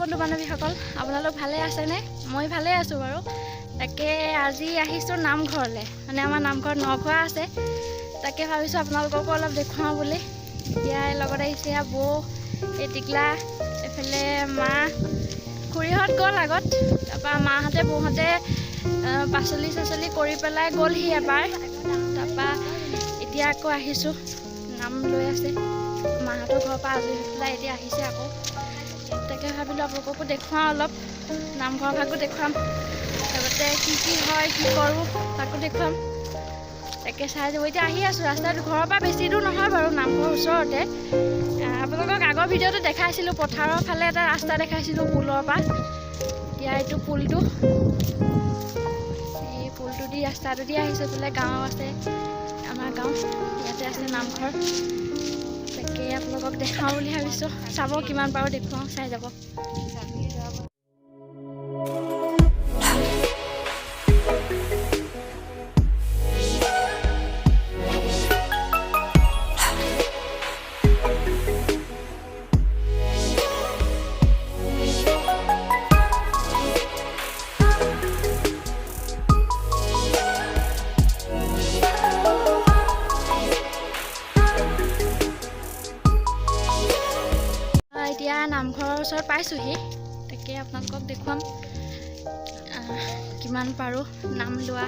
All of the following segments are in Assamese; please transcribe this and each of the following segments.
বন্ধু বান্ধৱীসকল আপোনালোক ভালে আছেনে? মই ভালে আছোঁ বাৰু। তাকে আজি আহিছোঁ নামঘৰলৈ, মানে আমাৰ নামঘৰত নখোৱা আছে। তাকে ভাবিছোঁ আপোনালোককো অলপ দেখুৱাওঁ বুলি। এতিয়া লগত আহিছে বৌ, এই টিকলা, এইফালে মা, খুৰীহঁত গ'ল আগত। তাৰপৰা মাহঁতে বৌহঁতে পাচলি চাচলি কৰি পেলাই গ'লহি এবাৰ। তাৰপৰা এতিয়া আকৌ আহিছোঁ, নাম লৈ আছে। মাহঁতৰ ঘৰৰ পৰা আজৰি হৈ পেলাই এতিয়া আহিছে আকৌ। তাকে ভাবিলোঁ আপোনালোককো দেখুৱাওঁ, অলপ নামঘৰ ভাগো দেখুৱাম, লগতে কি হয় কি কৰোঁ তাকো দেখুৱাম। তাকে চাই যাব। এতিয়া আহি আছোঁ ৰাস্তাত, ঘৰৰ পৰা বেছি দূৰ নহয় বাৰু, নামঘৰৰ ওচৰতে। আপোনালোকক আগৰ ভিডিঅ'টো দেখাইছিলোঁ, পথাৰৰ ফালে এটা ৰাস্তা দেখাইছিলোঁ পুলৰ পৰা। এতিয়া এইটো পুলটো, এই পুলটো দি ৰাস্তাটো দি আহিছোঁ। এইফালে গাঁও আছে, আমাৰ গাঁও, ইয়াতে আছে নামঘৰ। তাকে আপোনালোকক দেখাওঁ বুলি ভাবিছোঁ, চাব কিমান পাৰোঁ দেখুৱাওঁ, চাই যাব। এতিয়া নামঘৰৰ ওচৰত পাইছোঁহি। তাকে আপোনালোকক দেখুৱাম কিমান পাৰোঁ নাম লোৱা,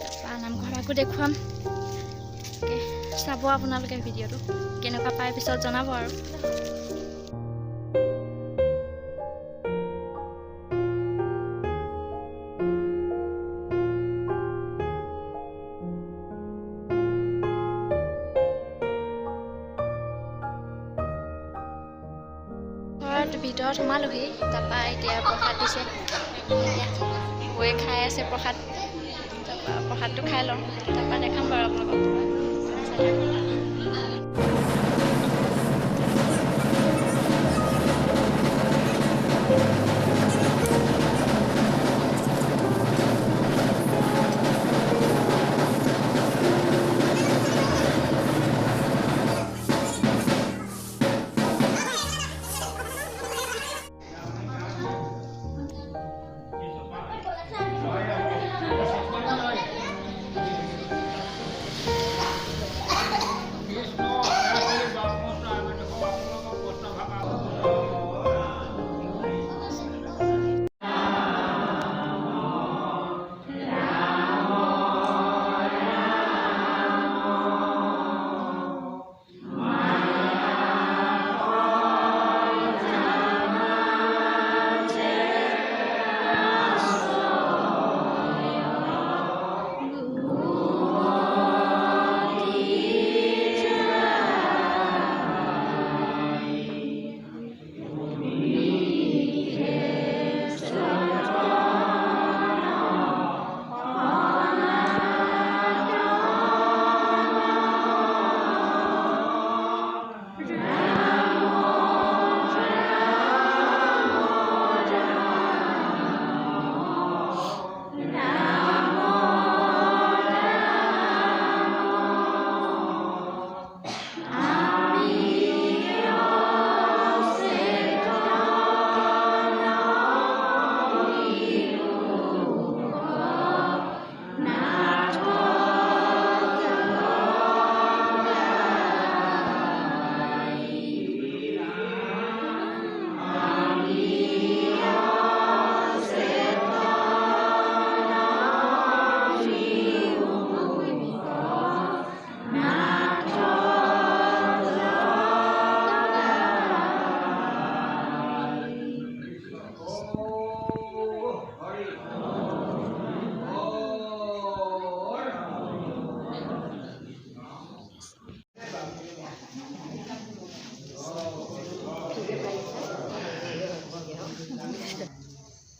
তাৰপৰা নামঘৰ ভাগো দেখুৱাম। তাকে চাব আপোনালোকে ভিডিঅ'টো, কেনেকুৱা পাই পিছত জনাব আৰু। ভিতৰত সোমালোহি, তাৰপৰা এতিয়া প্ৰসাদ দিছে। বৌয়ে খাই আছে প্ৰসাদ, তাৰপৰা প্ৰসাদটো খাই লওঁ, তাৰপৰা দেখাম বাৰু আপোনালোকক।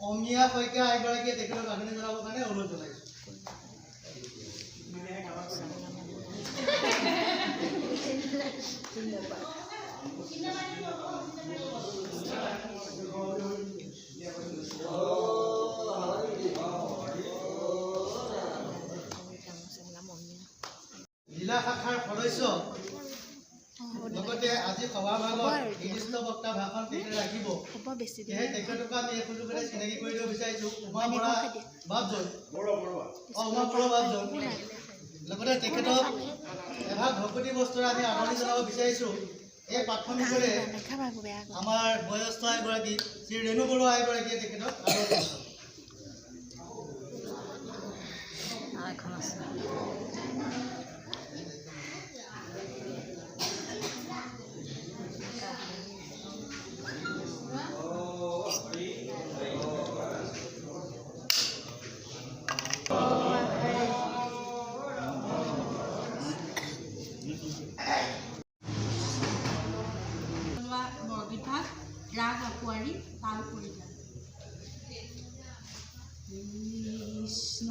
অমিয়া শইকীয়া এগৰাকীয়ে তেখেতক আদৰণি জনাবৰ কাৰণে অনুৰোধ জনাইছোঁ। জিলা শাখাৰ সদস্য লগতে আজি সভাভাগত বিশিষ্ট বক্তা ভাষণ তেখেতে ৰাখিব হ'ব বেছি সেয়ে তেখেতক আমি এই সুযোগতে চিনাকি কৰি দিব বিচাৰিছোঁ উমা বৰা বাপজন উমা বৰা বাপজন লগতে তেখেতক এভাগ ভকতি বস্তুৰে আমি আদৰণি জনাব বিচাৰিছোঁ এই প্ৰাথমিকৰে আমাৰ বয়স্ক এগৰাকী শ্ৰী ৰেণু বৰুৱা এগৰাকীয়ে তেখেতক আদৰণি জনাব বৰবিভাগ ৰাগ আকুৱাৰী তাল পৰিধান কৃষ্ণ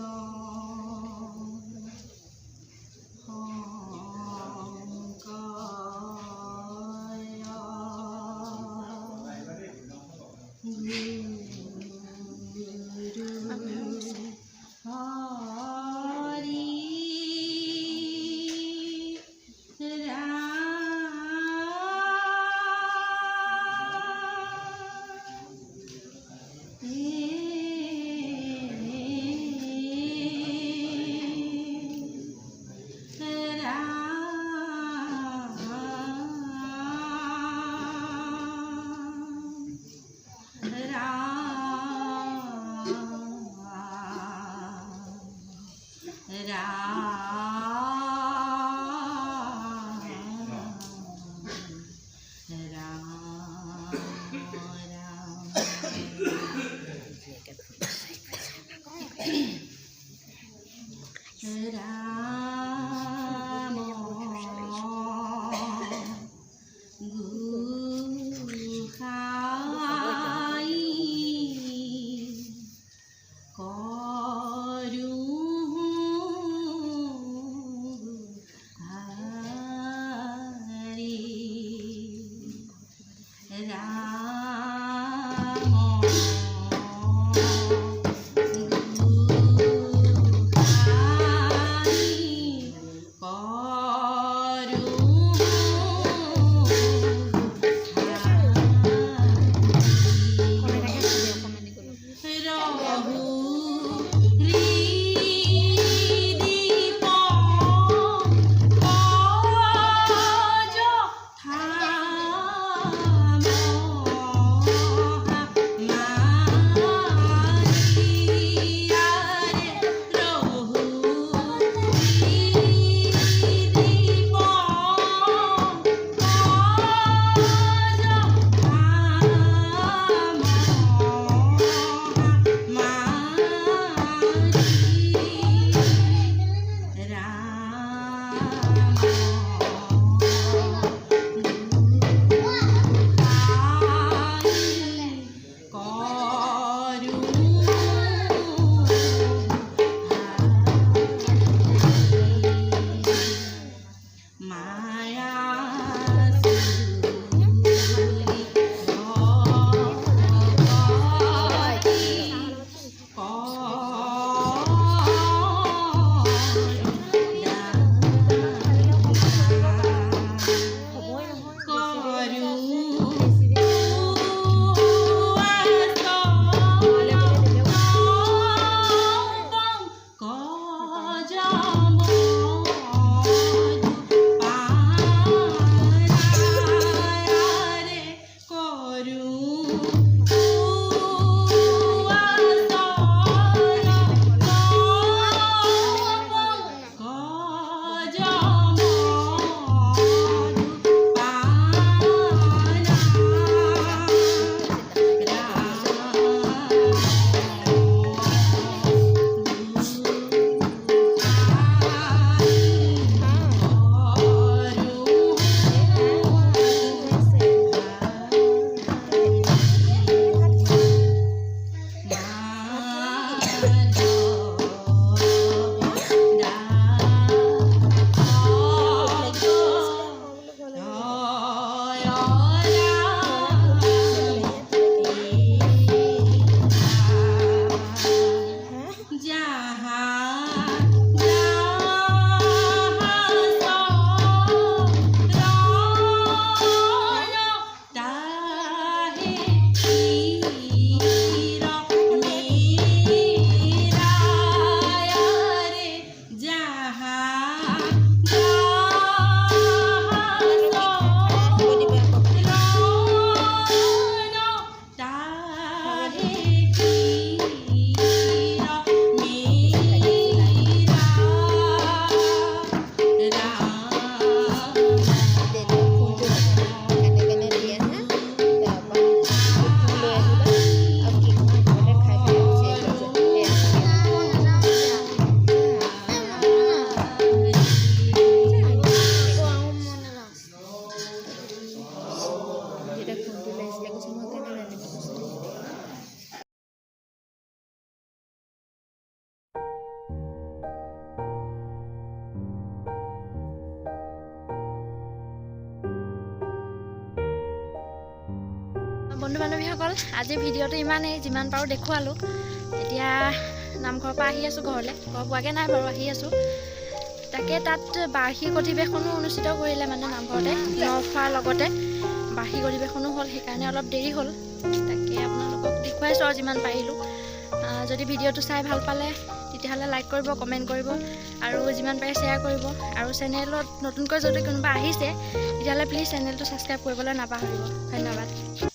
বন্ধু বান্ধৱীসকল, আজি ভিডিঅ'টো ইমানেই, যিমান পাৰোঁ দেখুৱালোঁ। এতিয়া নামঘৰৰ পৰা আহি আছোঁ ঘৰলৈ, ঘৰ পোৱাকৈ নাই বাৰু, আহি আছোঁ। তাকে তাত বাৰ্ষিক অধিৱেশনো অনুষ্ঠিত কৰিলে, মানে নামঘৰতে ন খোৱাৰ লগতে বাৰ্ষিক অধিৱেশনো হ'ল, সেইকাৰণে অলপ দেৰি হ'ল। তাকে আপোনালোকক দেখুৱাইছোঁ আৰু যিমান পাৰিলোঁ। যদি ভিডিঅ'টো চাই ভাল পালে তেতিয়াহ'লে লাইক কৰিব, কমেণ্ট কৰিব আৰু যিমান পাৰে শ্বেয়াৰ কৰিব। আৰু চেনেলত নতুনকৈ যদি কোনোবা আহিছে তেতিয়াহ'লে প্লিজ চেনেলটো ছাবস্ক্ৰাইব কৰিবলৈ নাপাহৰিব। ধন্যবাদ।